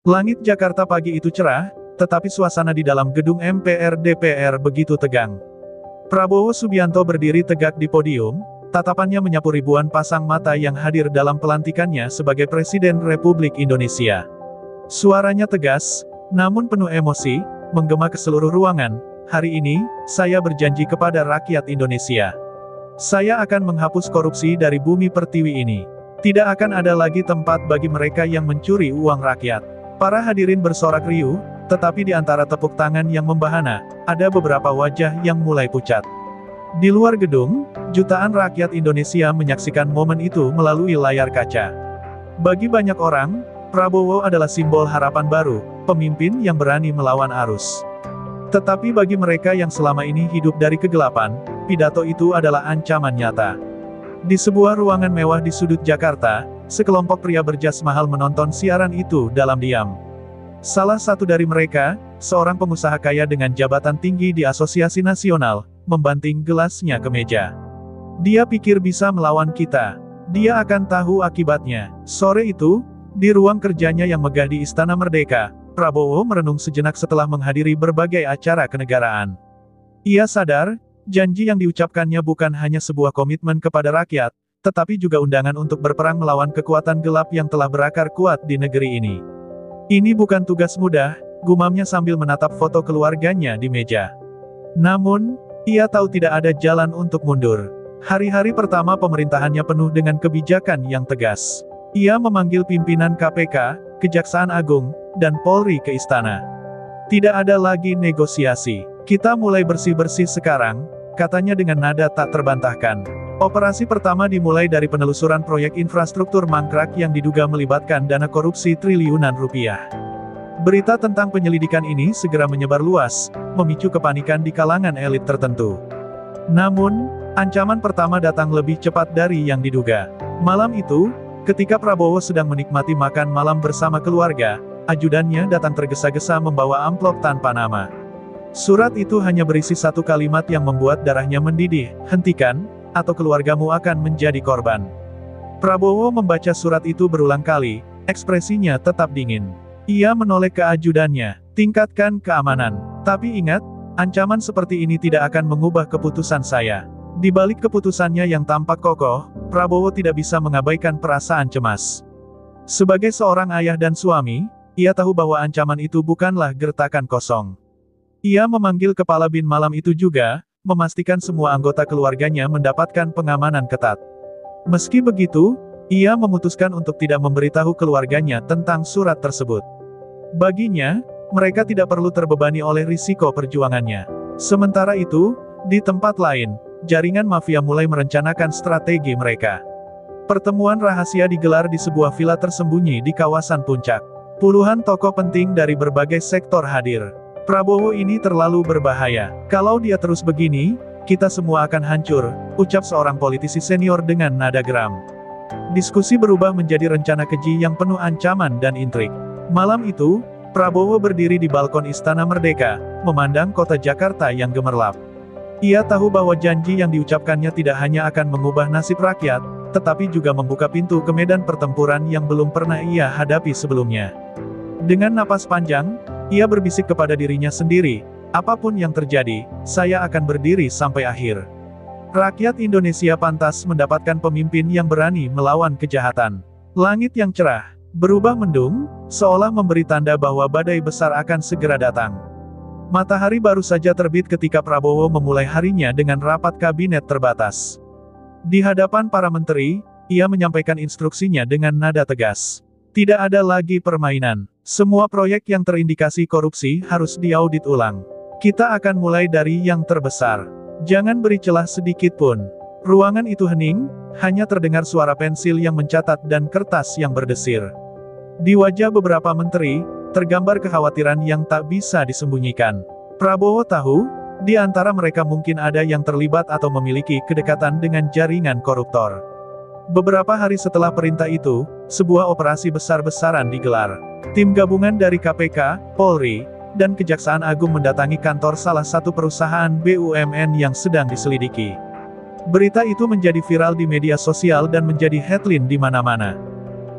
Langit Jakarta pagi itu cerah, tetapi suasana di dalam gedung MPR DPR begitu tegang. Prabowo Subianto berdiri tegak di podium, tatapannya menyapu ribuan pasang mata yang hadir dalam pelantikannya sebagai Presiden Republik Indonesia. Suaranya tegas, namun penuh emosi, menggema ke seluruh ruangan. Hari ini, saya berjanji kepada rakyat Indonesia. Saya akan menghapus korupsi dari bumi pertiwi ini. Tidak akan ada lagi tempat bagi mereka yang mencuri uang rakyat. Para hadirin bersorak riuh, tetapi di antara tepuk tangan yang membahana, ada beberapa wajah yang mulai pucat. Di luar gedung, jutaan rakyat Indonesia menyaksikan momen itu melalui layar kaca. Bagi banyak orang, Prabowo adalah simbol harapan baru, pemimpin yang berani melawan arus. Tetapi bagi mereka yang selama ini hidup dari kegelapan, pidato itu adalah ancaman nyata. Di sebuah ruangan mewah di sudut Jakarta, sekelompok pria berjas mahal menonton siaran itu dalam diam. Salah satu dari mereka, seorang pengusaha kaya dengan jabatan tinggi di Asosiasi Nasional, membanting gelasnya ke meja. Dia pikir bisa melawan kita. Dia akan tahu akibatnya. Sore itu, di ruang kerjanya yang megah di Istana Merdeka, Prabowo merenung sejenak setelah menghadiri berbagai acara kenegaraan. Ia sadar, janji yang diucapkannya bukan hanya sebuah komitmen kepada rakyat, tetapi juga undangan untuk berperang melawan kekuatan gelap yang telah berakar kuat di negeri ini. Ini bukan tugas mudah, gumamnya sambil menatap foto keluarganya di meja. Namun, ia tahu tidak ada jalan untuk mundur. Hari-hari pertama pemerintahannya penuh dengan kebijakan yang tegas. Ia memanggil pimpinan KPK, Kejaksaan Agung, dan Polri ke istana. Tidak ada lagi negosiasi. Kita mulai bersih-bersih sekarang, katanya dengan nada tak terbantahkan. Operasi pertama dimulai dari penelusuran proyek infrastruktur mangkrak yang diduga melibatkan dana korupsi triliunan rupiah. Berita tentang penyelidikan ini segera menyebar luas, memicu kepanikan di kalangan elit tertentu. Namun, ancaman pertama datang lebih cepat dari yang diduga. Malam itu, ketika Prabowo sedang menikmati makan malam bersama keluarga, ajudannya datang tergesa-gesa membawa amplop tanpa nama. Surat itu hanya berisi satu kalimat yang membuat darahnya mendidih, "Hentikan, atau keluargamu akan menjadi korban." Prabowo membaca surat itu berulang kali, ekspresinya tetap dingin. Ia menoleh ke ajudannya, "Tingkatkan keamanan. Tapi ingat, ancaman seperti ini tidak akan mengubah keputusan saya." Di balik keputusannya yang tampak kokoh, Prabowo tidak bisa mengabaikan perasaan cemas. Sebagai seorang ayah dan suami, ia tahu bahwa ancaman itu bukanlah gertakan kosong. Ia memanggil kepala bin malam itu juga, memastikan semua anggota keluarganya mendapatkan pengamanan ketat. Meski begitu, ia memutuskan untuk tidak memberitahu keluarganya tentang surat tersebut. Baginya, mereka tidak perlu terbebani oleh risiko perjuangannya. Sementara itu, di tempat lain, jaringan mafia mulai merencanakan strategi mereka. Pertemuan rahasia digelar di sebuah villa tersembunyi di kawasan Puncak. Puluhan tokoh penting dari berbagai sektor hadir. Prabowo ini terlalu berbahaya. Kalau dia terus begini, kita semua akan hancur, ucap seorang politisi senior dengan nada geram. Diskusi berubah menjadi rencana keji yang penuh ancaman dan intrik. Malam itu, Prabowo berdiri di balkon Istana Merdeka, memandang kota Jakarta yang gemerlap. Ia tahu bahwa janji yang diucapkannya tidak hanya akan mengubah nasib rakyat, tetapi juga membuka pintu ke medan pertempuran yang belum pernah ia hadapi sebelumnya. Dengan napas panjang, ia berbisik kepada dirinya sendiri, "Apapun yang terjadi, saya akan berdiri sampai akhir." Rakyat Indonesia pantas mendapatkan pemimpin yang berani melawan kejahatan. Langit yang cerah berubah mendung, seolah memberi tanda bahwa badai besar akan segera datang. Matahari baru saja terbit ketika Prabowo memulai harinya dengan rapat kabinet terbatas. Di hadapan para menteri, ia menyampaikan instruksinya dengan nada tegas. Tidak ada lagi permainan. Semua proyek yang terindikasi korupsi harus diaudit ulang. Kita akan mulai dari yang terbesar. Jangan beri celah sedikit pun. Ruangan itu hening, hanya terdengar suara pensil yang mencatat dan kertas yang berdesir. Di wajah beberapa menteri, tergambar kekhawatiran yang tak bisa disembunyikan. Prabowo tahu, di antara mereka mungkin ada yang terlibat atau memiliki kedekatan dengan jaringan koruptor. Beberapa hari setelah perintah itu, sebuah operasi besar-besaran digelar. Tim gabungan dari KPK, Polri, dan Kejaksaan Agung mendatangi kantor salah satu perusahaan BUMN yang sedang diselidiki. Berita itu menjadi viral di media sosial dan menjadi headline di mana-mana.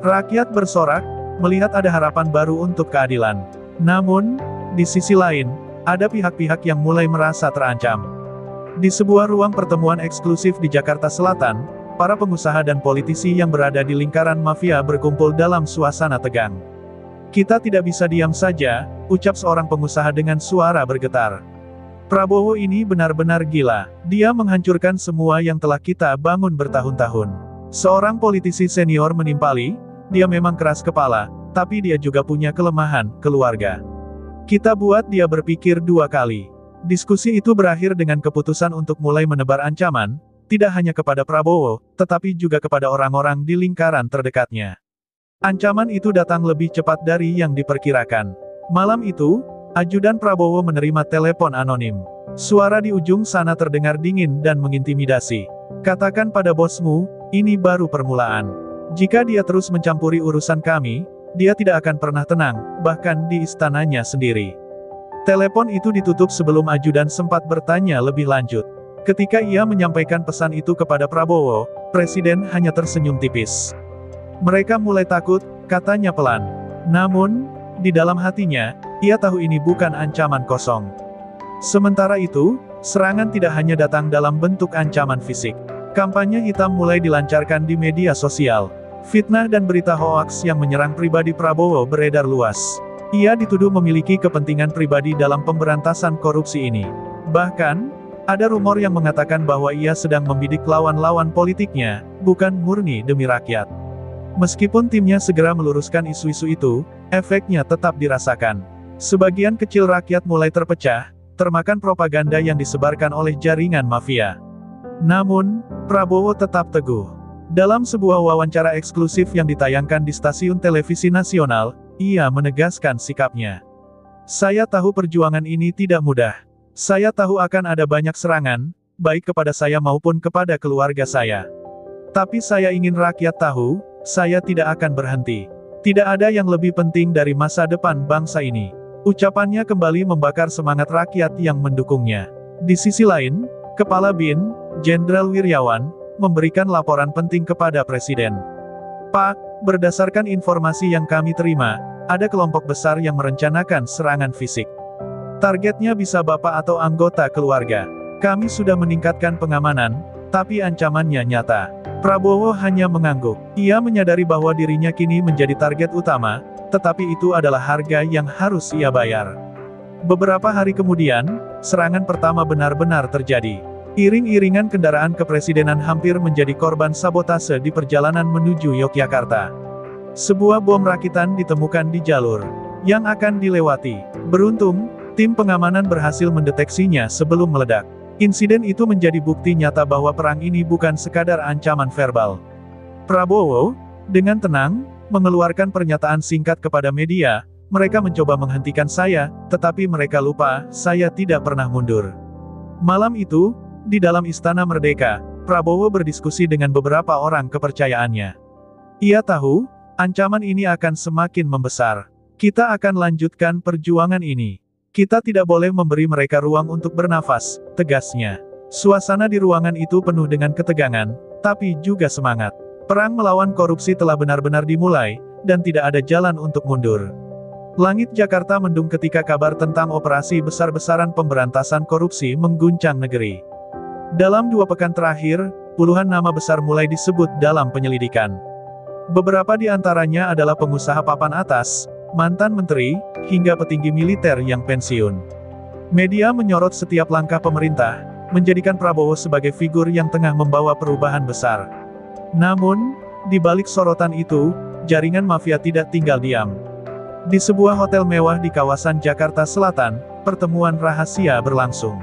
Rakyat bersorak, melihat ada harapan baru untuk keadilan. Namun, di sisi lain, ada pihak-pihak yang mulai merasa terancam. Di sebuah ruang pertemuan eksklusif di Jakarta Selatan, para pengusaha dan politisi yang berada di lingkaran mafia berkumpul dalam suasana tegang. "Kita tidak bisa diam saja," ucap seorang pengusaha dengan suara bergetar. "Prabowo ini benar-benar gila. Dia menghancurkan semua yang telah kita bangun bertahun-tahun." Seorang politisi senior menimpali, "Dia memang keras kepala, tapi dia juga punya kelemahan, keluarga. Kita buat dia berpikir dua kali." Diskusi itu berakhir dengan keputusan untuk mulai menebar ancaman, tidak hanya kepada Prabowo, tetapi juga kepada orang-orang di lingkaran terdekatnya. Ancaman itu datang lebih cepat dari yang diperkirakan. Malam itu, ajudan Prabowo menerima telepon anonim. Suara di ujung sana terdengar dingin dan mengintimidasi. "Katakan pada bosmu, ini baru permulaan. Jika dia terus mencampuri urusan kami, dia tidak akan pernah tenang, bahkan di istananya sendiri." Telepon itu ditutup sebelum ajudan sempat bertanya lebih lanjut. Ketika ia menyampaikan pesan itu kepada Prabowo, Presiden hanya tersenyum tipis. "Mereka mulai takut," katanya pelan. Namun, di dalam hatinya, ia tahu ini bukan ancaman kosong. Sementara itu, serangan tidak hanya datang dalam bentuk ancaman fisik. Kampanye hitam mulai dilancarkan di media sosial. Fitnah dan berita hoaks yang menyerang pribadi Prabowo beredar luas. Ia dituduh memiliki kepentingan pribadi dalam pemberantasan korupsi ini. Bahkan, ada rumor yang mengatakan bahwa ia sedang membidik lawan-lawan politiknya, bukan murni demi rakyat. Meskipun timnya segera meluruskan isu-isu itu, efeknya tetap dirasakan. Sebagian kecil rakyat mulai terpecah, termakan propaganda yang disebarkan oleh jaringan mafia. Namun, Prabowo tetap teguh. Dalam sebuah wawancara eksklusif yang ditayangkan di stasiun televisi nasional, ia menegaskan sikapnya. "Saya tahu perjuangan ini tidak mudah. Saya tahu akan ada banyak serangan, baik kepada saya maupun kepada keluarga saya. Tapi saya ingin rakyat tahu, saya tidak akan berhenti. Tidak ada yang lebih penting dari masa depan bangsa ini." Ucapannya kembali membakar semangat rakyat yang mendukungnya. Di sisi lain, Kepala BIN, Jenderal Wiryawan, memberikan laporan penting kepada Presiden. "Pak, berdasarkan informasi yang kami terima, ada kelompok besar yang merencanakan serangan fisik. Targetnya bisa Bapak atau anggota keluarga. Kami sudah meningkatkan pengamanan, tapi ancamannya nyata." Prabowo hanya mengangguk. Ia menyadari bahwa dirinya kini menjadi target utama, tetapi itu adalah harga yang harus ia bayar. Beberapa hari kemudian, serangan pertama benar-benar terjadi. Iring-iringan kendaraan kepresidenan hampir menjadi korban sabotase di perjalanan menuju Yogyakarta. Sebuah bom rakitan ditemukan di jalur yang akan dilewati. Beruntung, tim pengamanan berhasil mendeteksinya sebelum meledak. Insiden itu menjadi bukti nyata bahwa perang ini bukan sekadar ancaman verbal. Prabowo, dengan tenang, mengeluarkan pernyataan singkat kepada media, "Mereka mencoba menghentikan saya, tetapi mereka lupa, saya tidak pernah mundur." Malam itu, di dalam Istana Merdeka, Prabowo berdiskusi dengan beberapa orang kepercayaannya. Ia tahu, ancaman ini akan semakin membesar. "Kita akan lanjutkan perjuangan ini. Kita tidak boleh memberi mereka ruang untuk bernafas," tegasnya. Suasana di ruangan itu penuh dengan ketegangan, tapi juga semangat. Perang melawan korupsi telah benar-benar dimulai, dan tidak ada jalan untuk mundur. Langit Jakarta mendung ketika kabar tentang operasi besar-besaran pemberantasan korupsi mengguncang negeri. Dalam 2 pekan terakhir, puluhan nama besar mulai disebut dalam penyelidikan. Beberapa di antaranya adalah pengusaha papan atas, mantan menteri, hingga petinggi militer yang pensiun. Media menyorot setiap langkah pemerintah, menjadikan Prabowo sebagai figur yang tengah membawa perubahan besar. Namun, di balik sorotan itu, jaringan mafia tidak tinggal diam. Di sebuah hotel mewah di kawasan Jakarta Selatan, pertemuan rahasia berlangsung.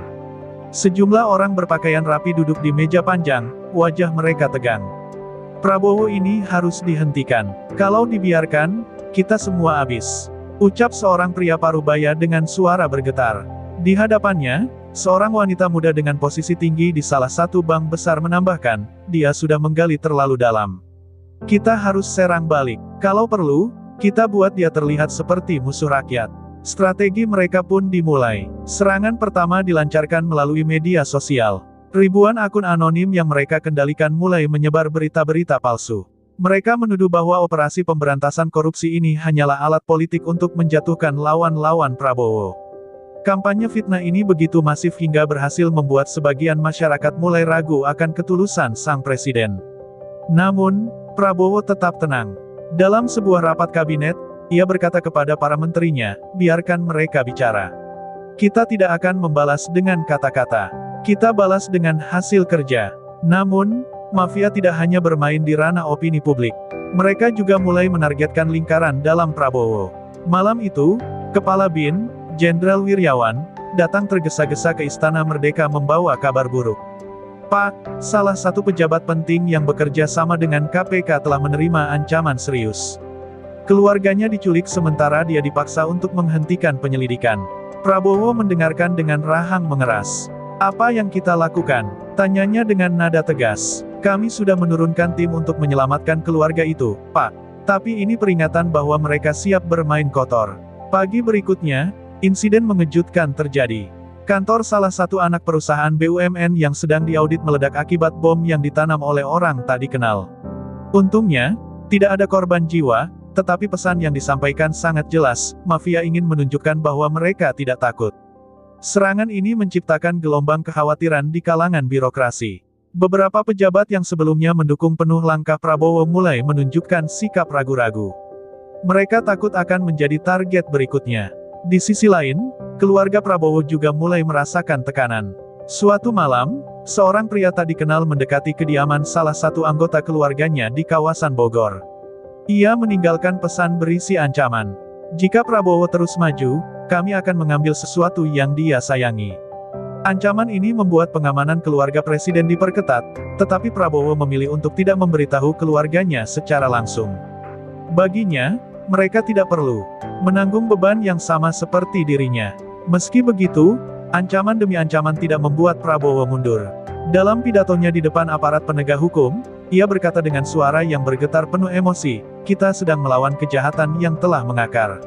Sejumlah orang berpakaian rapi duduk di meja panjang, wajah mereka tegang. "Prabowo ini harus dihentikan. Kalau dibiarkan, kita semua habis," ucap seorang pria parubaya dengan suara bergetar. Di hadapannya, seorang wanita muda dengan posisi tinggi di salah satu bank besar menambahkan, "Dia sudah menggali terlalu dalam. Kita harus serang balik. Kalau perlu, kita buat dia terlihat seperti musuh rakyat." Strategi mereka pun dimulai. Serangan pertama dilancarkan melalui media sosial. Ribuan akun anonim yang mereka kendalikan mulai menyebar berita-berita palsu. Mereka menuduh bahwa operasi pemberantasan korupsi ini hanyalah alat politik untuk menjatuhkan lawan-lawan Prabowo. Kampanye fitnah ini begitu masif hingga berhasil membuat sebagian masyarakat mulai ragu akan ketulusan sang presiden. Namun, Prabowo tetap tenang. Dalam sebuah rapat kabinet, ia berkata kepada para menterinya, biarkan mereka bicara. Kita tidak akan membalas dengan kata-kata. Kita balas dengan hasil kerja. Namun, mafia tidak hanya bermain di ranah opini publik. Mereka juga mulai menargetkan lingkaran dalam Prabowo. Malam itu, Kepala BIN, Jenderal Wiryawan, datang tergesa-gesa ke Istana Merdeka membawa kabar buruk. Pak, salah satu pejabat penting yang bekerja sama dengan KPK telah menerima ancaman serius. Keluarganya diculik sementara dia dipaksa untuk menghentikan penyelidikan. Prabowo mendengarkan dengan rahang mengeras. Apa yang kita lakukan? Tanyanya dengan nada tegas. Kami sudah menurunkan tim untuk menyelamatkan keluarga itu, Pak. Tapi ini peringatan bahwa mereka siap bermain kotor. Pagi berikutnya, insiden mengejutkan terjadi. Kantor salah satu anak perusahaan BUMN yang sedang diaudit meledak akibat bom yang ditanam oleh orang tak dikenal. Untungnya, tidak ada korban jiwa, tetapi pesan yang disampaikan sangat jelas, mafia ingin menunjukkan bahwa mereka tidak takut. Serangan ini menciptakan gelombang kekhawatiran di kalangan birokrasi. Beberapa pejabat yang sebelumnya mendukung penuh langkah Prabowo mulai menunjukkan sikap ragu-ragu. Mereka takut akan menjadi target berikutnya. Di sisi lain, keluarga Prabowo juga mulai merasakan tekanan. Suatu malam, seorang pria tak dikenal mendekati kediaman salah satu anggota keluarganya di kawasan Bogor. Ia meninggalkan pesan berisi ancaman. Jika Prabowo terus maju, kami akan mengambil sesuatu yang dia sayangi. Ancaman ini membuat pengamanan keluarga presiden diperketat, tetapi Prabowo memilih untuk tidak memberitahu keluarganya secara langsung. Baginya, mereka tidak perlu menanggung beban yang sama seperti dirinya. Meski begitu, ancaman demi ancaman tidak membuat Prabowo mundur. Dalam pidatonya di depan aparat penegak hukum, ia berkata dengan suara yang bergetar penuh emosi, kita sedang melawan kejahatan yang telah mengakar.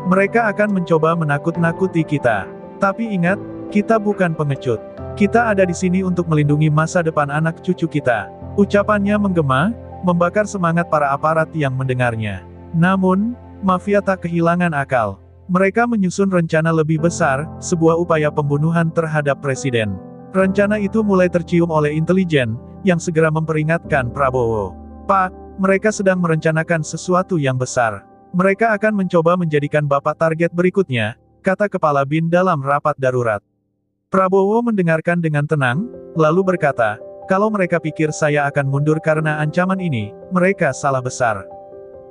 Mereka akan mencoba menakut-nakuti kita. Tapi ingat, kita bukan pengecut. Kita ada di sini untuk melindungi masa depan anak cucu kita. Ucapannya menggema, membakar semangat para aparat yang mendengarnya. Namun, mafia tak kehilangan akal. Mereka menyusun rencana lebih besar, sebuah upaya pembunuhan terhadap presiden. Rencana itu mulai tercium oleh intelijen, yang segera memperingatkan Prabowo. Pak, mereka sedang merencanakan sesuatu yang besar. Mereka akan mencoba menjadikan Bapak target berikutnya, kata Kepala BIN dalam rapat darurat. Prabowo mendengarkan dengan tenang, lalu berkata, kalau mereka pikir saya akan mundur karena ancaman ini, mereka salah besar.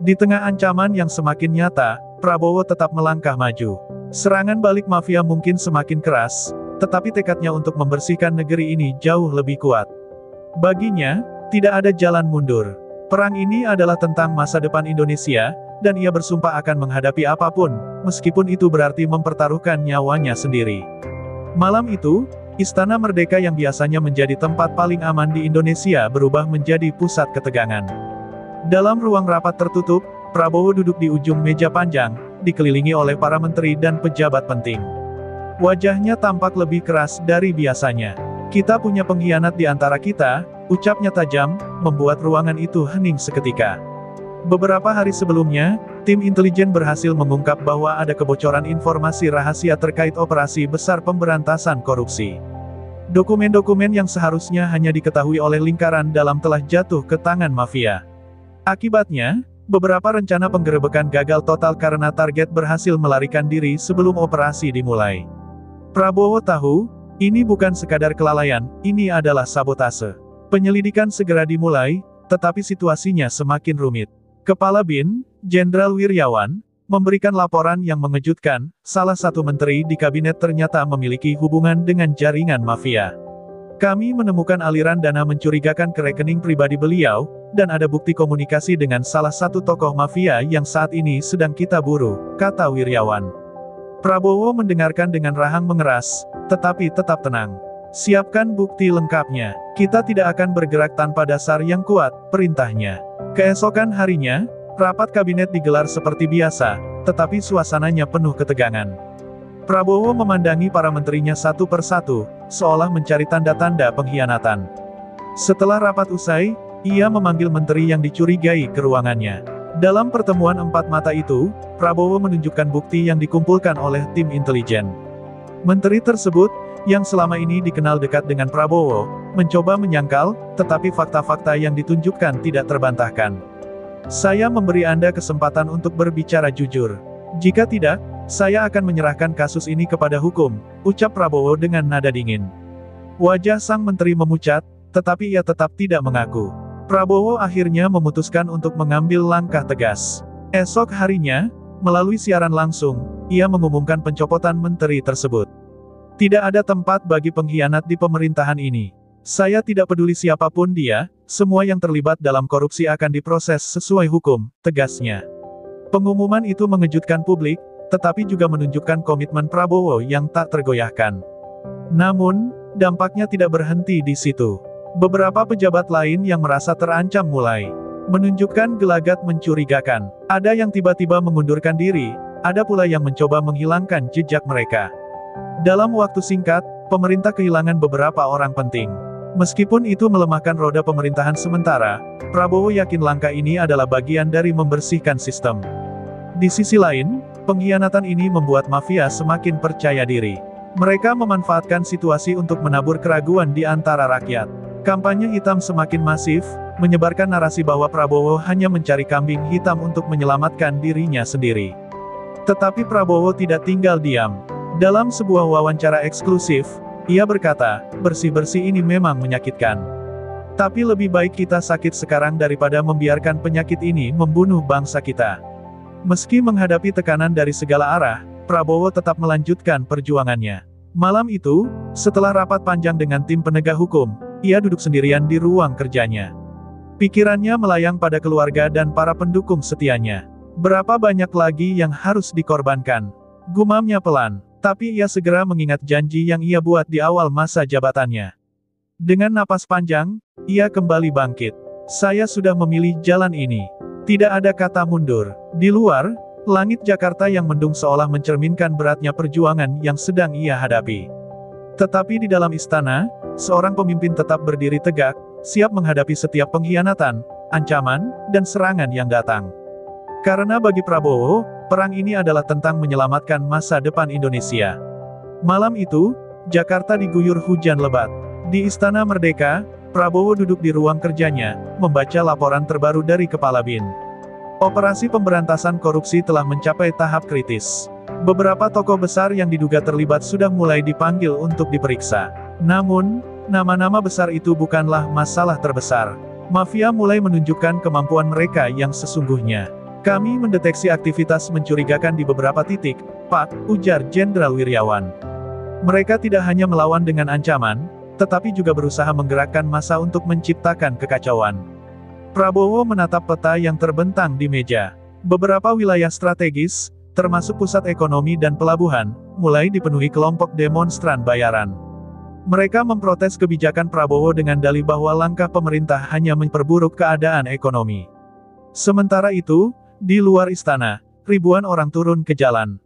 Di tengah ancaman yang semakin nyata, Prabowo tetap melangkah maju. Serangan balik mafia mungkin semakin keras, tetapi tekadnya untuk membersihkan negeri ini jauh lebih kuat. Baginya, tidak ada jalan mundur. Perang ini adalah tentang masa depan Indonesia, dan ia bersumpah akan menghadapi apapun, meskipun itu berarti mempertaruhkan nyawanya sendiri. Malam itu, Istana Merdeka yang biasanya menjadi tempat paling aman di Indonesia berubah menjadi pusat ketegangan. Dalam ruang rapat tertutup, Prabowo duduk di ujung meja panjang, dikelilingi oleh para menteri dan pejabat penting. Wajahnya tampak lebih keras dari biasanya. Kita punya pengkhianat di antara kita, ucapnya tajam, membuat ruangan itu hening seketika. Beberapa hari sebelumnya, tim intelijen berhasil mengungkap bahwa ada kebocoran informasi rahasia terkait operasi besar pemberantasan korupsi. Dokumen-dokumen yang seharusnya hanya diketahui oleh lingkaran dalam telah jatuh ke tangan mafia. Akibatnya, beberapa rencana penggerebekan gagal total karena target berhasil melarikan diri sebelum operasi dimulai. Prabowo tahu, ini bukan sekadar kelalaian, ini adalah sabotase. Penyelidikan segera dimulai, tetapi situasinya semakin rumit. Kepala BIN, Jenderal Wiryawan, memberikan laporan yang mengejutkan, salah satu menteri di kabinet ternyata memiliki hubungan dengan jaringan mafia. Kami menemukan aliran dana mencurigakan ke rekening pribadi beliau, dan ada bukti komunikasi dengan salah satu tokoh mafia yang saat ini sedang kita buru, kata Wiryawan. Prabowo mendengarkan dengan rahang mengeras, tetapi tetap tenang. Siapkan bukti lengkapnya. Kita tidak akan bergerak tanpa dasar yang kuat, perintahnya. Keesokan harinya, rapat kabinet digelar seperti biasa, tetapi suasananya penuh ketegangan. Prabowo memandangi para menterinya satu persatu, seolah mencari tanda-tanda pengkhianatan. Setelah rapat usai, Ia memanggil menteri yang dicurigai ke ruangannya. Dalam pertemuan empat mata itu, Prabowo menunjukkan bukti yang dikumpulkan oleh tim intelijen. Menteri tersebut, yang selama ini dikenal dekat dengan Prabowo, mencoba menyangkal, tetapi fakta-fakta yang ditunjukkan tidak terbantahkan. Saya memberi Anda kesempatan untuk berbicara jujur. Jika tidak, saya akan menyerahkan kasus ini kepada hukum, ucap Prabowo dengan nada dingin. Wajah sang menteri memucat, tetapi ia tetap tidak mengaku. Prabowo akhirnya memutuskan untuk mengambil langkah tegas. Esok harinya, melalui siaran langsung, ia mengumumkan pencopotan menteri tersebut. Tidak ada tempat bagi pengkhianat di pemerintahan ini. Saya tidak peduli siapapun dia, semua yang terlibat dalam korupsi akan diproses sesuai hukum, tegasnya. Pengumuman itu mengejutkan publik, tetapi juga menunjukkan komitmen Prabowo yang tak tergoyahkan. Namun, dampaknya tidak berhenti di situ. Beberapa pejabat lain yang merasa terancam mulai menunjukkan gelagat mencurigakan. Ada yang tiba-tiba mengundurkan diri, ada pula yang mencoba menghilangkan jejak mereka. Dalam waktu singkat, pemerintah kehilangan beberapa orang penting. Meskipun itu melemahkan roda pemerintahan sementara, Prabowo yakin langkah ini adalah bagian dari membersihkan sistem. Di sisi lain, pengkhianatan ini membuat mafia semakin percaya diri. Mereka memanfaatkan situasi untuk menabur keraguan di antara rakyat. Kampanye hitam semakin masif, menyebarkan narasi bahwa Prabowo hanya mencari kambing hitam untuk menyelamatkan dirinya sendiri. Tetapi Prabowo tidak tinggal diam. Dalam sebuah wawancara eksklusif, ia berkata, bersih-bersih ini memang menyakitkan. Tapi lebih baik kita sakit sekarang daripada membiarkan penyakit ini membunuh bangsa kita. Meski menghadapi tekanan dari segala arah, Prabowo tetap melanjutkan perjuangannya. Malam itu, setelah rapat panjang dengan tim penegak hukum, ia duduk sendirian di ruang kerjanya. Pikirannya melayang pada keluarga dan para pendukung setianya. Berapa banyak lagi yang harus dikorbankan? Gumamnya pelan. Tapi ia segera mengingat janji yang ia buat di awal masa jabatannya. Dengan napas panjang, ia kembali bangkit. Saya sudah memilih jalan ini. Tidak ada kata mundur. Di luar, langit Jakarta yang mendung seolah mencerminkan beratnya perjuangan yang sedang ia hadapi. Tetapi di dalam istana, seorang pemimpin tetap berdiri tegak, siap menghadapi setiap pengkhianatan, ancaman, dan serangan yang datang. Karena bagi Prabowo, perang ini adalah tentang menyelamatkan masa depan Indonesia. Malam itu, Jakarta diguyur hujan lebat. Di Istana Merdeka, Prabowo duduk di ruang kerjanya, membaca laporan terbaru dari Kepala BIN. Operasi pemberantasan korupsi telah mencapai tahap kritis. Beberapa tokoh besar yang diduga terlibat sudah mulai dipanggil untuk diperiksa. Namun, nama-nama besar itu bukanlah masalah terbesar. Mafia mulai menunjukkan kemampuan mereka yang sesungguhnya. Kami mendeteksi aktivitas mencurigakan di beberapa titik, Pak, ujar Jenderal Wiryawan. Mereka tidak hanya melawan dengan ancaman, tetapi juga berusaha menggerakkan massa untuk menciptakan kekacauan. Prabowo menatap peta yang terbentang di meja. Beberapa wilayah strategis, termasuk pusat ekonomi dan pelabuhan, mulai dipenuhi kelompok demonstran bayaran. Mereka memprotes kebijakan Prabowo dengan dalih bahwa langkah pemerintah hanya memperburuk keadaan ekonomi. Sementara itu, di luar istana, ribuan orang turun ke jalan.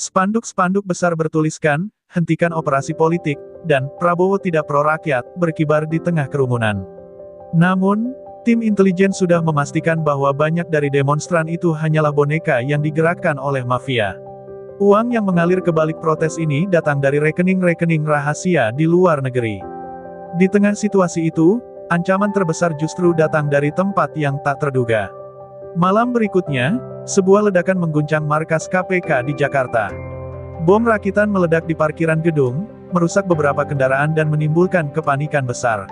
Spanduk-spanduk besar bertuliskan, hentikan operasi politik, dan Prabowo tidak pro rakyat, berkibar di tengah kerumunan. Namun, tim intelijen sudah memastikan bahwa banyak dari demonstran itu hanyalah boneka yang digerakkan oleh mafia. Uang yang mengalir ke balik protes ini datang dari rekening-rekening rahasia di luar negeri. Di tengah situasi itu, ancaman terbesar justru datang dari tempat yang tak terduga. Malam berikutnya, sebuah ledakan mengguncang markas KPK di Jakarta. Bom rakitan meledak di parkiran gedung, merusak beberapa kendaraan dan menimbulkan kepanikan besar.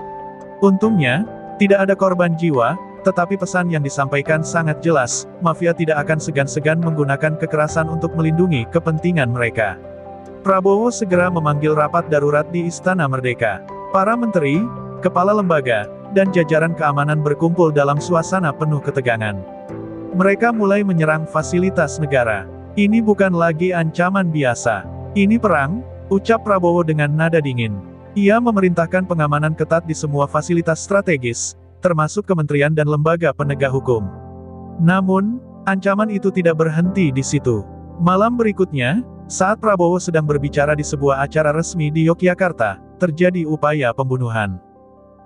Untungnya, tidak ada korban jiwa, tetapi pesan yang disampaikan sangat jelas, mafia tidak akan segan-segan menggunakan kekerasan untuk melindungi kepentingan mereka. Prabowo segera memanggil rapat darurat di Istana Merdeka. Para menteri, kepala lembaga, dan jajaran keamanan berkumpul dalam suasana penuh ketegangan. Mereka mulai menyerang fasilitas negara. Ini bukan lagi ancaman biasa. Ini perang, ucap Prabowo dengan nada dingin. Ia memerintahkan pengamanan ketat di semua fasilitas strategis, termasuk kementerian dan lembaga penegak hukum. Namun, ancaman itu tidak berhenti di situ. Malam berikutnya, saat Prabowo sedang berbicara di sebuah acara resmi di Yogyakarta, terjadi upaya pembunuhan.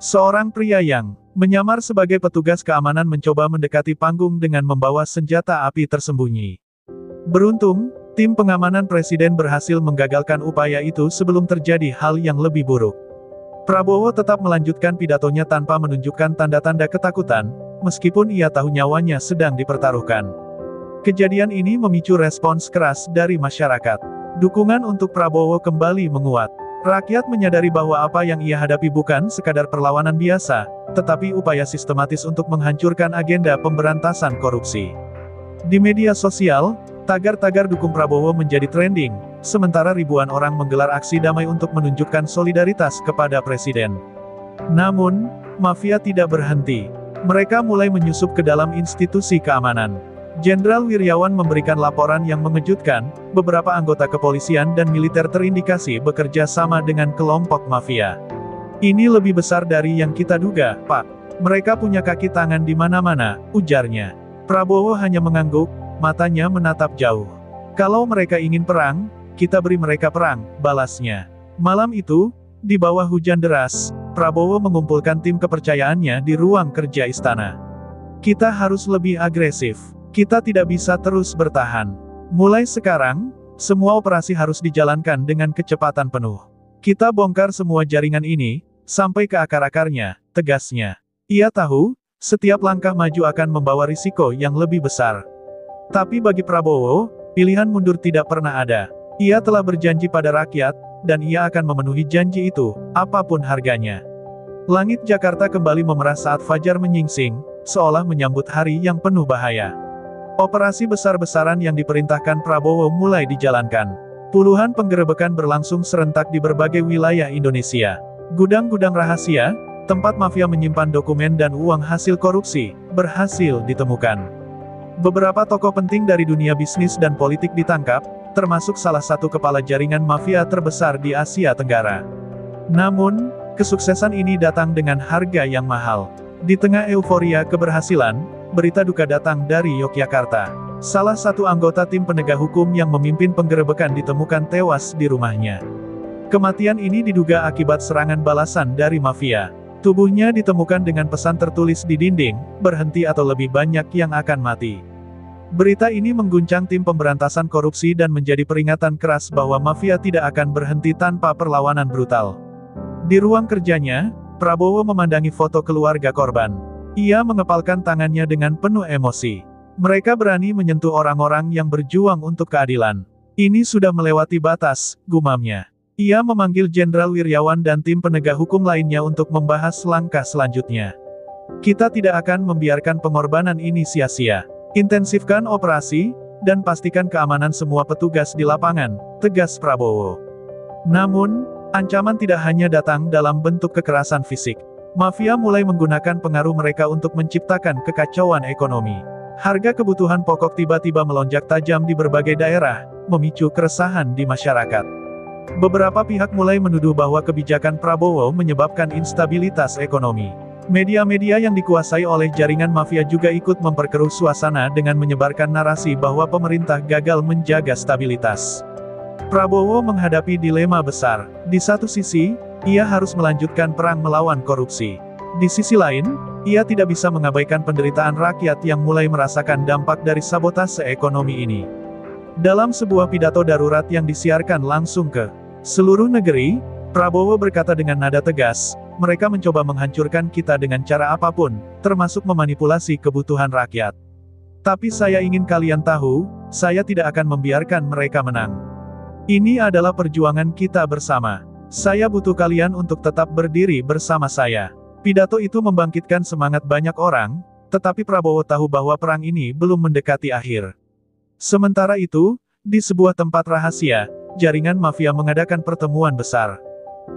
Seorang pria yang Menyamar sebagai petugas keamanan mencoba mendekati panggung dengan membawa senjata api tersembunyi. Beruntung, tim pengamanan presiden berhasil menggagalkan upaya itu sebelum terjadi hal yang lebih buruk. Prabowo tetap melanjutkan pidatonya tanpa menunjukkan tanda-tanda ketakutan, meskipun ia tahu nyawanya sedang dipertaruhkan. Kejadian ini memicu respons keras dari masyarakat. Dukungan untuk Prabowo kembali menguat. Rakyat menyadari bahwa apa yang ia hadapi bukan sekadar perlawanan biasa, tetapi upaya sistematis untuk menghancurkan agenda pemberantasan korupsi. Di media sosial, tagar-tagar dukung Prabowo menjadi trending, sementara ribuan orang menggelar aksi damai untuk menunjukkan solidaritas kepada presiden. Namun, mafia tidak berhenti. Mereka mulai menyusup ke dalam institusi keamanan. Jenderal Wiryawan memberikan laporan yang mengejutkan, beberapa anggota kepolisian dan militer terindikasi bekerja sama dengan kelompok mafia. Ini lebih besar dari yang kita duga, Pak. Mereka punya kaki tangan di mana-mana, ujarnya. Prabowo hanya mengangguk, matanya menatap jauh. Kalau mereka ingin perang, kita beri mereka perang, balasnya. Malam itu, di bawah hujan deras, Prabowo mengumpulkan tim kepercayaannya di ruang kerja istana. Kita harus lebih agresif. Kita tidak bisa terus bertahan. Mulai sekarang, semua operasi harus dijalankan dengan kecepatan penuh. Kita bongkar semua jaringan ini, sampai ke akar-akarnya, tegasnya. Ia tahu, setiap langkah maju akan membawa risiko yang lebih besar. Tapi bagi Prabowo, pilihan mundur tidak pernah ada. Ia telah berjanji pada rakyat, dan ia akan memenuhi janji itu, apapun harganya. Langit Jakarta kembali memerah saat fajar menyingsing, seolah menyambut hari yang penuh bahaya. Operasi besar-besaran yang diperintahkan Prabowo mulai dijalankan. Puluhan penggerebekan berlangsung serentak di berbagai wilayah Indonesia. Gudang-gudang rahasia, tempat mafia menyimpan dokumen dan uang hasil korupsi, berhasil ditemukan. Beberapa tokoh penting dari dunia bisnis dan politik ditangkap, termasuk salah satu kepala jaringan mafia terbesar di Asia Tenggara. Namun, kesuksesan ini datang dengan harga yang mahal. Di tengah euforia keberhasilan, berita duka datang dari Yogyakarta. Salah satu anggota tim penegak hukum yang memimpin penggerebekan ditemukan tewas di rumahnya. Kematian ini diduga akibat serangan balasan dari mafia. Tubuhnya ditemukan dengan pesan tertulis di dinding, berhenti atau lebih banyak yang akan mati. Berita ini mengguncang tim pemberantasan korupsi dan menjadi peringatan keras bahwa mafia tidak akan berhenti tanpa perlawanan brutal. Di ruang kerjanya, Prabowo memandangi foto keluarga korban. Ia mengepalkan tangannya dengan penuh emosi. Mereka berani menyentuh orang-orang yang berjuang untuk keadilan. Ini sudah melewati batas, gumamnya. Ia memanggil Jenderal Wiryawan dan tim penegak hukum lainnya untuk membahas langkah selanjutnya. Kita tidak akan membiarkan pengorbanan ini sia-sia. Intensifkan operasi, dan pastikan keamanan semua petugas di lapangan, tegas Prabowo. Namun, ancaman tidak hanya datang dalam bentuk kekerasan fisik. Mafia mulai menggunakan pengaruh mereka untuk menciptakan kekacauan ekonomi. Harga kebutuhan pokok tiba-tiba melonjak tajam di berbagai daerah, memicu keresahan di masyarakat. Beberapa pihak mulai menuduh bahwa kebijakan Prabowo menyebabkan instabilitas ekonomi. Media-media yang dikuasai oleh jaringan mafia juga ikut memperkeruh suasana dengan menyebarkan narasi bahwa pemerintah gagal menjaga stabilitas. Prabowo menghadapi dilema besar. Di satu sisi, ia harus melanjutkan perang melawan korupsi. Di sisi lain, ia tidak bisa mengabaikan penderitaan rakyat yang mulai merasakan dampak dari sabotase ekonomi ini. Dalam sebuah pidato darurat yang disiarkan langsung ke seluruh negeri, Prabowo berkata dengan nada tegas, mereka mencoba menghancurkan kita dengan cara apapun, termasuk memanipulasi kebutuhan rakyat. Tapi saya ingin kalian tahu, saya tidak akan membiarkan mereka menang. Ini adalah perjuangan kita bersama. Saya butuh kalian untuk tetap berdiri bersama saya. Pidato itu membangkitkan semangat banyak orang, tetapi Prabowo tahu bahwa perang ini belum mendekati akhir. Sementara itu, di sebuah tempat rahasia, jaringan mafia mengadakan pertemuan besar.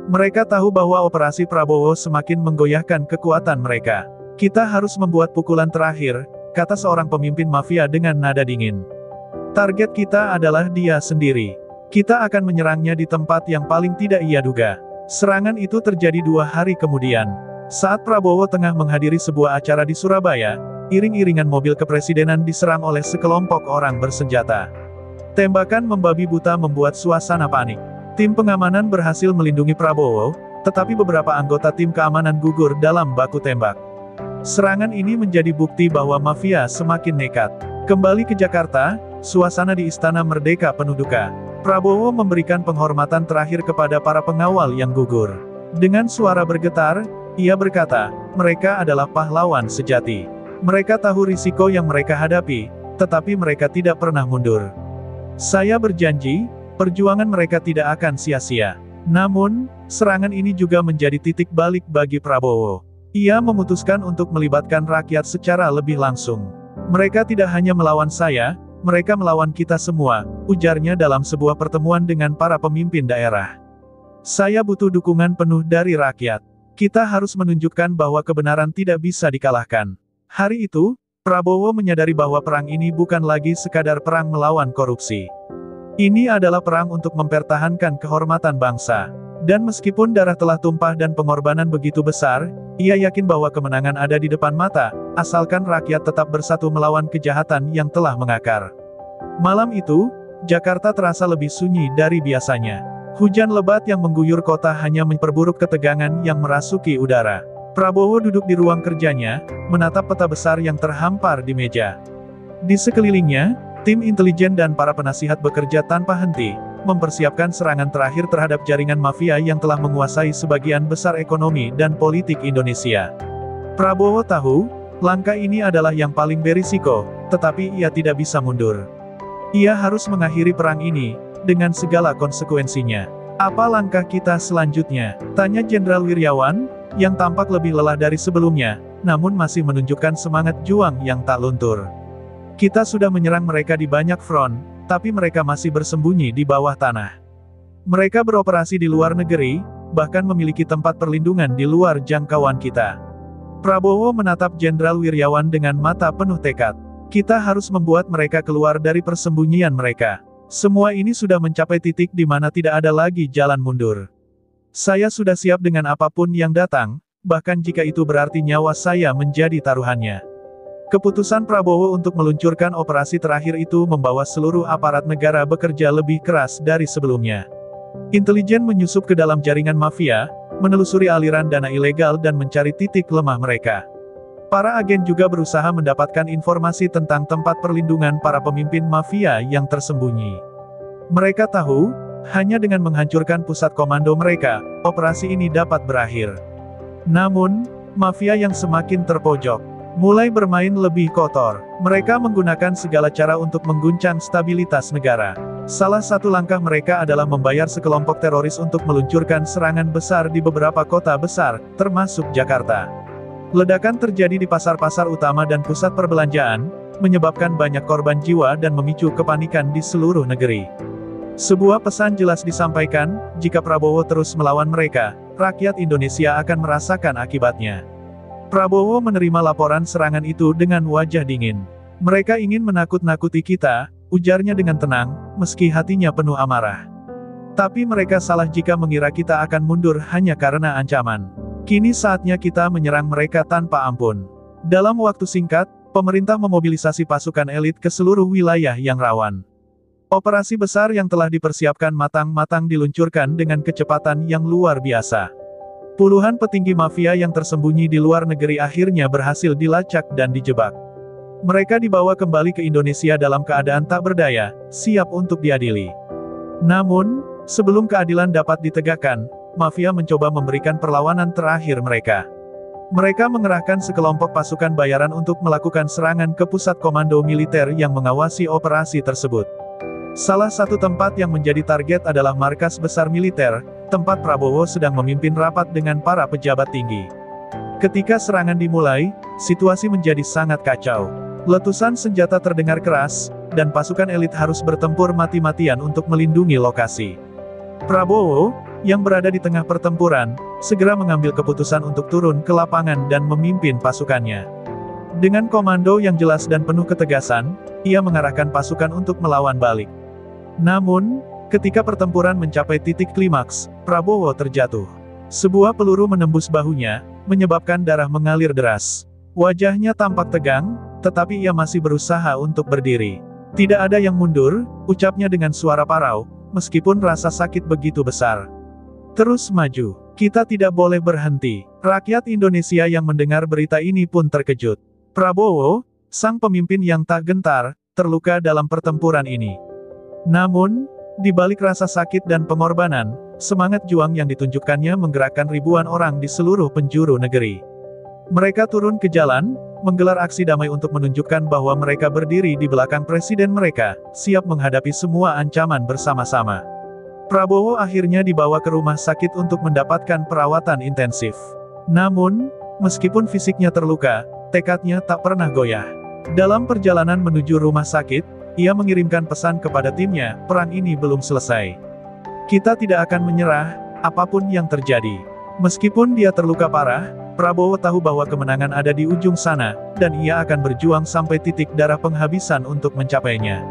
Mereka tahu bahwa operasi Prabowo semakin menggoyahkan kekuatan mereka. Kita harus membuat pukulan terakhir, kata seorang pemimpin mafia dengan nada dingin. Target kita adalah dia sendiri. Kita akan menyerangnya di tempat yang paling tidak ia duga. Serangan itu terjadi 2 hari kemudian. Saat Prabowo tengah menghadiri sebuah acara di Surabaya, iring-iringan mobil kepresidenan diserang oleh sekelompok orang bersenjata. Tembakan membabi buta membuat suasana panik. Tim pengamanan berhasil melindungi Prabowo, tetapi beberapa anggota tim keamanan gugur dalam baku tembak. Serangan ini menjadi bukti bahwa mafia semakin nekat. Kembali ke Jakarta, suasana di Istana Merdeka penuh duka. Prabowo memberikan penghormatan terakhir kepada para pengawal yang gugur. Dengan suara bergetar, ia berkata, mereka adalah pahlawan sejati. Mereka tahu risiko yang mereka hadapi, tetapi mereka tidak pernah mundur. Saya berjanji, perjuangan mereka tidak akan sia-sia. Namun, serangan ini juga menjadi titik balik bagi Prabowo. Ia memutuskan untuk melibatkan rakyat secara lebih langsung. Mereka tidak hanya melawan saya, mereka melawan kita semua, ujarnya dalam sebuah pertemuan dengan para pemimpin daerah. Saya butuh dukungan penuh dari rakyat. Kita harus menunjukkan bahwa kebenaran tidak bisa dikalahkan. Hari itu, Prabowo menyadari bahwa perang ini bukan lagi sekadar perang melawan korupsi. Ini adalah perang untuk mempertahankan kehormatan bangsa. Dan meskipun darah telah tumpah dan pengorbanan begitu besar, ia yakin bahwa kemenangan ada di depan mata, asalkan rakyat tetap bersatu melawan kejahatan yang telah mengakar. Malam itu, Jakarta terasa lebih sunyi dari biasanya. Hujan lebat yang mengguyur kota hanya memperburuk ketegangan yang merasuki udara. Prabowo duduk di ruang kerjanya, menatap peta besar yang terhampar di meja. Di sekelilingnya, tim intelijen dan para penasihat bekerja tanpa henti, mempersiapkan serangan terakhir terhadap jaringan mafia yang telah menguasai sebagian besar ekonomi dan politik Indonesia. Prabowo tahu, langkah ini adalah yang paling berisiko, tetapi ia tidak bisa mundur. Ia harus mengakhiri perang ini, dengan segala konsekuensinya. Apa langkah kita selanjutnya? Tanya Jenderal Wiryawan, yang tampak lebih lelah dari sebelumnya, namun masih menunjukkan semangat juang yang tak luntur. Kita sudah menyerang mereka di banyak front, tapi mereka masih bersembunyi di bawah tanah. Mereka beroperasi di luar negeri, bahkan memiliki tempat perlindungan di luar jangkauan kita. Prabowo menatap Jenderal Wiryawan dengan mata penuh tekad. Kita harus membuat mereka keluar dari persembunyian mereka. Semua ini sudah mencapai titik di mana tidak ada lagi jalan mundur. Saya sudah siap dengan apapun yang datang, bahkan jika itu berarti nyawa saya menjadi taruhannya. Keputusan Prabowo untuk meluncurkan operasi terakhir itu membawa seluruh aparat negara bekerja lebih keras dari sebelumnya. Intelijen menyusup ke dalam jaringan mafia, menelusuri aliran dana ilegal dan mencari titik lemah mereka. Para agen juga berusaha mendapatkan informasi tentang tempat perlindungan para pemimpin mafia yang tersembunyi. Mereka tahu, hanya dengan menghancurkan pusat komando mereka, operasi ini dapat berakhir. Namun, mafia yang semakin terpojok mulai bermain lebih kotor. Mereka menggunakan segala cara untuk mengguncang stabilitas negara. Salah satu langkah mereka adalah membayar sekelompok teroris untuk meluncurkan serangan besar di beberapa kota besar, termasuk Jakarta. Ledakan terjadi di pasar-pasar utama dan pusat perbelanjaan, menyebabkan banyak korban jiwa dan memicu kepanikan di seluruh negeri. Sebuah pesan jelas disampaikan, jika Prabowo terus melawan mereka, rakyat Indonesia akan merasakan akibatnya. Prabowo menerima laporan serangan itu dengan wajah dingin. Mereka ingin menakut-nakuti kita, ujarnya dengan tenang, meski hatinya penuh amarah. Tapi mereka salah jika mengira kita akan mundur hanya karena ancaman. Kini saatnya kita menyerang mereka tanpa ampun. Dalam waktu singkat, pemerintah memobilisasi pasukan elit ke seluruh wilayah yang rawan. Operasi besar yang telah dipersiapkan matang-matang diluncurkan dengan kecepatan yang luar biasa. Puluhan petinggi mafia yang tersembunyi di luar negeri akhirnya berhasil dilacak dan dijebak. Mereka dibawa kembali ke Indonesia dalam keadaan tak berdaya, siap untuk diadili. Namun, sebelum keadilan dapat ditegakkan, mafia mencoba memberikan perlawanan terakhir mereka. Mereka mengerahkan sekelompok pasukan bayaran untuk melakukan serangan ke pusat komando militer yang mengawasi operasi tersebut. Salah satu tempat yang menjadi target adalah markas besar militer, tempat Prabowo sedang memimpin rapat dengan para pejabat tinggi. Ketika serangan dimulai, situasi menjadi sangat kacau. Letusan senjata terdengar keras, dan pasukan elit harus bertempur mati-matian untuk melindungi lokasi. Prabowo, yang berada di tengah pertempuran, segera mengambil keputusan untuk turun ke lapangan dan memimpin pasukannya. Dengan komando yang jelas dan penuh ketegasan, ia mengarahkan pasukan untuk melawan balik. Namun, ketika pertempuran mencapai titik klimaks, Prabowo terjatuh. Sebuah peluru menembus bahunya, menyebabkan darah mengalir deras. Wajahnya tampak tegang, tetapi ia masih berusaha untuk berdiri. Tidak ada yang mundur, ucapnya dengan suara parau, meskipun rasa sakit begitu besar. Terus maju. Kita tidak boleh berhenti. Rakyat Indonesia yang mendengar berita ini pun terkejut. Prabowo, sang pemimpin yang tak gentar, terluka dalam pertempuran ini. Namun, di balik rasa sakit dan pengorbanan, semangat juang yang ditunjukkannya menggerakkan ribuan orang di seluruh penjuru negeri. Mereka turun ke jalan, menggelar aksi damai untuk menunjukkan bahwa mereka berdiri di belakang presiden mereka, siap menghadapi semua ancaman bersama-sama. Prabowo akhirnya dibawa ke rumah sakit untuk mendapatkan perawatan intensif. Namun, meskipun fisiknya terluka, tekadnya tak pernah goyah. Dalam perjalanan menuju rumah sakit, ia mengirimkan pesan kepada timnya, perang ini belum selesai. Kita tidak akan menyerah, apapun yang terjadi. Meskipun dia terluka parah, Prabowo tahu bahwa kemenangan ada di ujung sana, dan ia akan berjuang sampai titik darah penghabisan untuk mencapainya.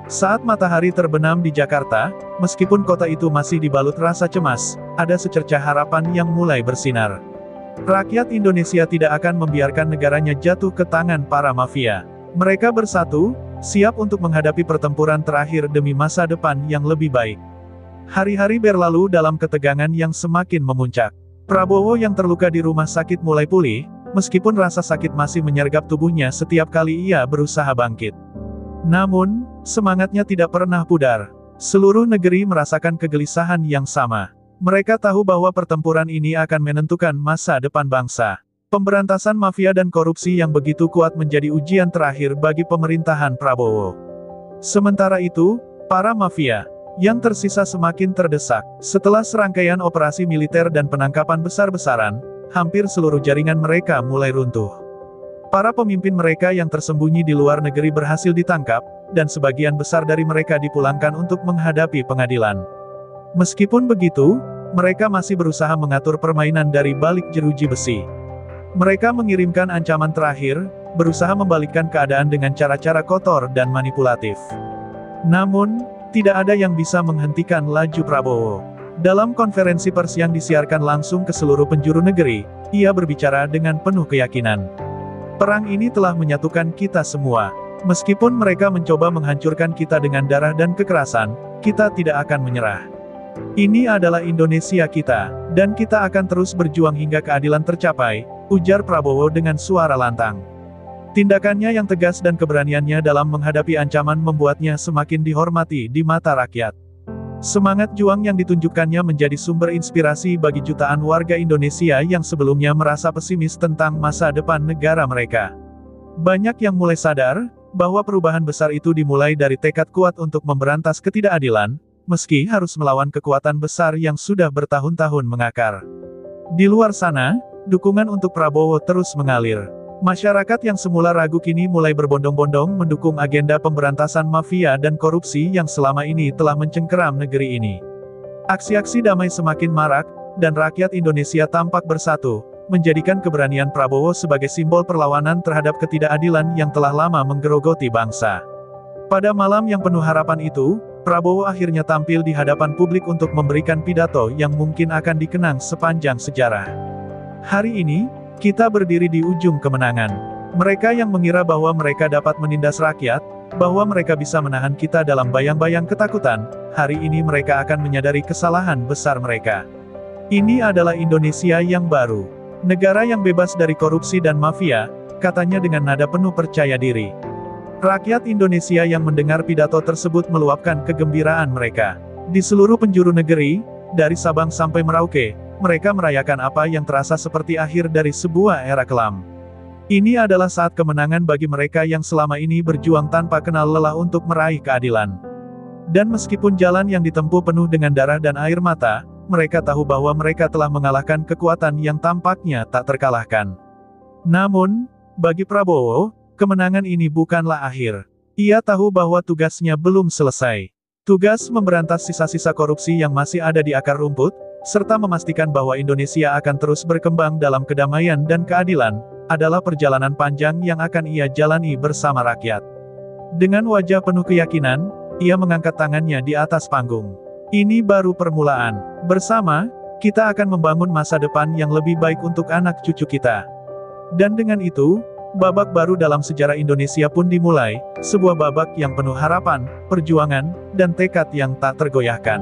Saat matahari terbenam di Jakarta, meskipun kota itu masih dibalut rasa cemas, ada secercah harapan yang mulai bersinar. Rakyat Indonesia tidak akan membiarkan negaranya jatuh ke tangan para mafia. Mereka bersatu, siap untuk menghadapi pertempuran terakhir demi masa depan yang lebih baik. Hari-hari berlalu dalam ketegangan yang semakin memuncak. Prabowo yang terluka di rumah sakit mulai pulih, meskipun rasa sakit masih menyergap tubuhnya setiap kali ia berusaha bangkit. Namun, semangatnya tidak pernah pudar. Seluruh negeri merasakan kegelisahan yang sama. Mereka tahu bahwa pertempuran ini akan menentukan masa depan bangsa. Pemberantasan mafia dan korupsi yang begitu kuat menjadi ujian terakhir bagi pemerintahan Prabowo. Sementara itu, para mafia yang tersisa semakin terdesak. Setelah serangkaian operasi militer dan penangkapan besar-besaran, hampir seluruh jaringan mereka mulai runtuh. Para pemimpin mereka yang tersembunyi di luar negeri berhasil ditangkap, dan sebagian besar dari mereka dipulangkan untuk menghadapi pengadilan. Meskipun begitu, mereka masih berusaha mengatur permainan dari balik jeruji besi. Mereka mengirimkan ancaman terakhir, berusaha membalikkan keadaan dengan cara-cara kotor dan manipulatif. Namun, tidak ada yang bisa menghentikan laju Prabowo. Dalam konferensi pers yang disiarkan langsung ke seluruh penjuru negeri, ia berbicara dengan penuh keyakinan. Perang ini telah menyatukan kita semua. Meskipun mereka mencoba menghancurkan kita dengan darah dan kekerasan, kita tidak akan menyerah. Ini adalah Indonesia kita, dan kita akan terus berjuang hingga keadilan tercapai, ujar Prabowo dengan suara lantang. Tindakannya yang tegas dan keberaniannya dalam menghadapi ancaman membuatnya semakin dihormati di mata rakyat. Semangat juang yang ditunjukkannya menjadi sumber inspirasi bagi jutaan warga Indonesia yang sebelumnya merasa pesimis tentang masa depan negara mereka. Banyak yang mulai sadar bahwa perubahan besar itu dimulai dari tekad kuat untuk memberantas ketidakadilan, meski harus melawan kekuatan besar yang sudah bertahun-tahun mengakar. Di luar sana, dukungan untuk Prabowo terus mengalir. Masyarakat yang semula ragu kini mulai berbondong-bondong mendukung agenda pemberantasan mafia dan korupsi yang selama ini telah mencengkeram negeri ini. Aksi-aksi damai semakin marak, dan rakyat Indonesia tampak bersatu, menjadikan keberanian Prabowo sebagai simbol perlawanan terhadap ketidakadilan yang telah lama menggerogoti bangsa. Pada malam yang penuh harapan itu, Prabowo akhirnya tampil di hadapan publik untuk memberikan pidato yang mungkin akan dikenang sepanjang sejarah. Hari ini, kita berdiri di ujung kemenangan. Mereka yang mengira bahwa mereka dapat menindas rakyat, bahwa mereka bisa menahan kita dalam bayang-bayang ketakutan, hari ini mereka akan menyadari kesalahan besar mereka. Ini adalah Indonesia yang baru. Negara yang bebas dari korupsi dan mafia, katanya dengan nada penuh percaya diri. Rakyat Indonesia yang mendengar pidato tersebut meluapkan kegembiraan mereka. Di seluruh penjuru negeri, dari Sabang sampai Merauke, mereka merayakan apa yang terasa seperti akhir dari sebuah era kelam. Ini adalah saat kemenangan bagi mereka yang selama ini berjuang tanpa kenal lelah untuk meraih keadilan. Dan meskipun jalan yang ditempuh penuh dengan darah dan air mata, mereka tahu bahwa mereka telah mengalahkan kekuatan yang tampaknya tak terkalahkan. Namun, bagi Prabowo, kemenangan ini bukanlah akhir. Ia tahu bahwa tugasnya belum selesai. Tugas memberantas sisa-sisa korupsi yang masih ada di akar rumput, serta memastikan bahwa Indonesia akan terus berkembang dalam kedamaian dan keadilan, adalah perjalanan panjang yang akan ia jalani bersama rakyat. Dengan wajah penuh keyakinan, ia mengangkat tangannya di atas panggung. Ini baru permulaan. Bersama, kita akan membangun masa depan yang lebih baik untuk anak cucu kita. Dan dengan itu, babak baru dalam sejarah Indonesia pun dimulai, sebuah babak yang penuh harapan, perjuangan, dan tekad yang tak tergoyahkan.